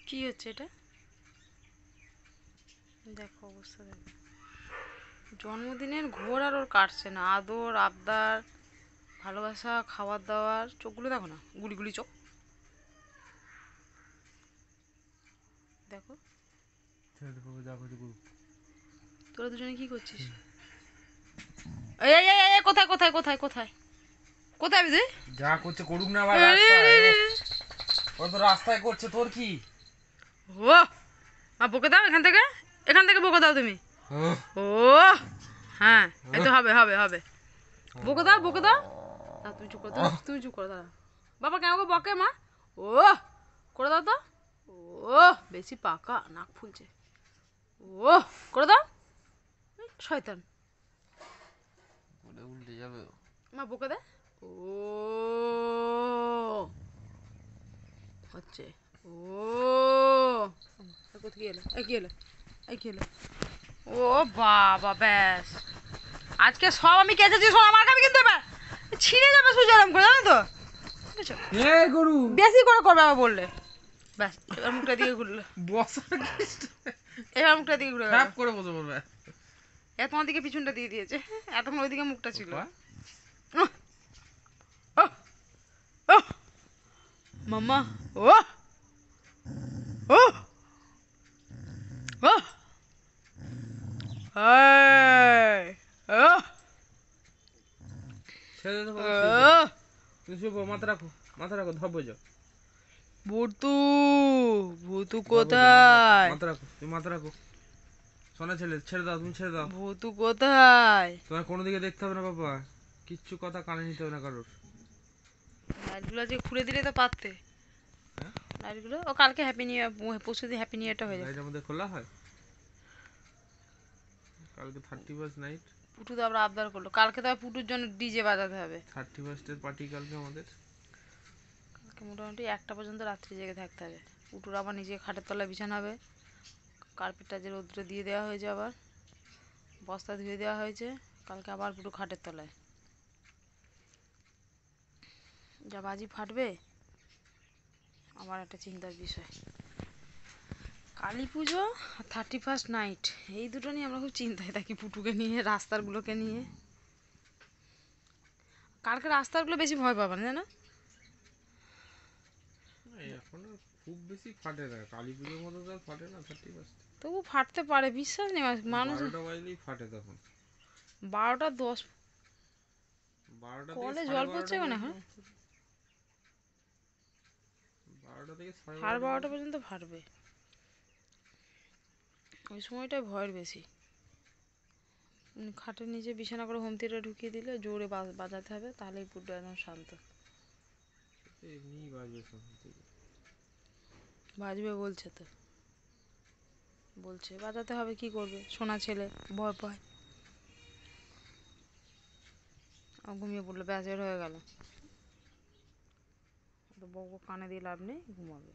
কি হচ্ছে এটা? দেখো অবস্থা দেখো। জন্মদিনের ঘোর আর ওর কাটছে না। আদর আবদার ভালোবাসা খাবার দাবার, চোখগুলো দেখো না, গুলি গুলি চোখ দেখো। তোরা দুজনে কি করছিস? এই এই এই এই, কোথায় কোথায় কোথায় কোথায় কোথায় বিজয়? যা করছে করুক না ভাই, রাস্তায় ও তো রাস্তায় করছে, তোর কি? ও মা, বকে দাও এখান থেকে, এখান থেকে বকে দাও তুমি। ও হ্যাঁ, এই তো হবে হবে হবে, বকে দাও বকে দাও। না তুমি চুপ করো, তুমি চুপ করো, দাঁড়া। বাবা কেন গো বকে মা? ও করে দাও তো। ও বেশি পাকা, নাক ফুলছে। ও করে দাও, শয়তান। উল্টে যাবে। মা বকে দে। ও হচ্ছে। ও কোথায় এলো? এই কি এলো? এই কি এলো? ও বাবা, ব্যাস আজকে সব আমি কেচেছি, সব আমার খাবি কিন্তু এবার ছিঁড়ে যাবে সুজি আরাম করে, জানো তো? বুঝেছো? বেশি করে করবে আবার বললে। ব্যাস এবার মুখটা দিকে ঘুরলো, এবার মুখটা দিকে ঘুরে গেল। করে বসে বলবে। তোমার দিকে পিছনটা দিয়ে দিয়েছে, এতক্ষণ ওইদিকে মুখটা ছিল। মাম্মা ও ও ও ছেড়ে দে, তুমি শুভ মাথা রাখো, মাথা রাখো, ধরবো যাও। ভুতু ভুতু কোথায়? মাথা রাখো, তুমি মাথা রাখো। সোনা ছেলে, ছেড়ে দাও, তুমি ছেড়ে দাও। ভুতু কোথায়? তোমার কোনো দিকে দেখতে হবে না বাবা, কিচ্ছু কথা কানে নিতে হবে না কারোর। লাইটগুলো যে খুলে দিলে তো পারতে। লাইটগুলো ও কালকে হ্যাপি নিউ ইয়ার, পরশু দিন হ্যাপি নিউ ইয়ারটা হয়ে যাবে। লাইট আমাদের খোলা হয় কালকে 31st নাইট। পুটু তো আবার আবদার করলো, কালকে তো পুটুর জন্য ডিজে বাজাতে হবে। 31st এর পার্টি কালকে আমাদের। কালকে মোটামুটি 1টা পর্যন্ত রাত্রি জেগে থাকতে হবে। পুটুর আবার নিজে খাটের তলায় বিছানাবে, কার্পেটটা যে রোদ্রে দিয়ে দেওয়া হয়েছে, আবার বস্তা ধুয়ে দেওয়া হয়েছে, কালকে আবার পুটু খাটের তলায়। যা বাজি ফাটবে, আমার একটা চিন্তার বিষয়। কালী পুজো আর 31st নাইট, এই দুটো নিয়ে আমরা খুব চিন্তায় থাকি, পুটুকে নিয়ে, রাস্তারগুলোকে নিয়ে। কালকে রাস্তারগুলো বেশি ভয় পাবে না, জানো? এখন খুব বেশি ফাটে না, কালী পুজোর মতো তো আর ফাটে না 31st। তবু ফাটতে পারে, বিশ্বাস নেই মানুষ। 12টা বাজলেই ফাটে তখন। 12টা 10 12টা থেকে কলে জল 12:30 পড়ছে এখন, এখন 12টা থেকে 12:30 12:30 পর্যন্ত ফাটবে। ওই সময়টায় ভয়ের বেশি। খাটের নিচে বিছানা করে হোম থিয়েটার ঢুকিয়ে দিলে জোরে বাজাতে হবে, তাহলেই পুরো একদম শান্ত। এমনি বাজবে সব থেকে। বাজবে বলছে তো, বলছে বাজাতে হবে, কি করবে, সোনা ছেলে ভয় পায়। ঘুমিয়ে পড়লো, ব্যাস এর হয়ে গেল। তো বউ কানে দিয়ে লাভ নেই, ঘুমাবে।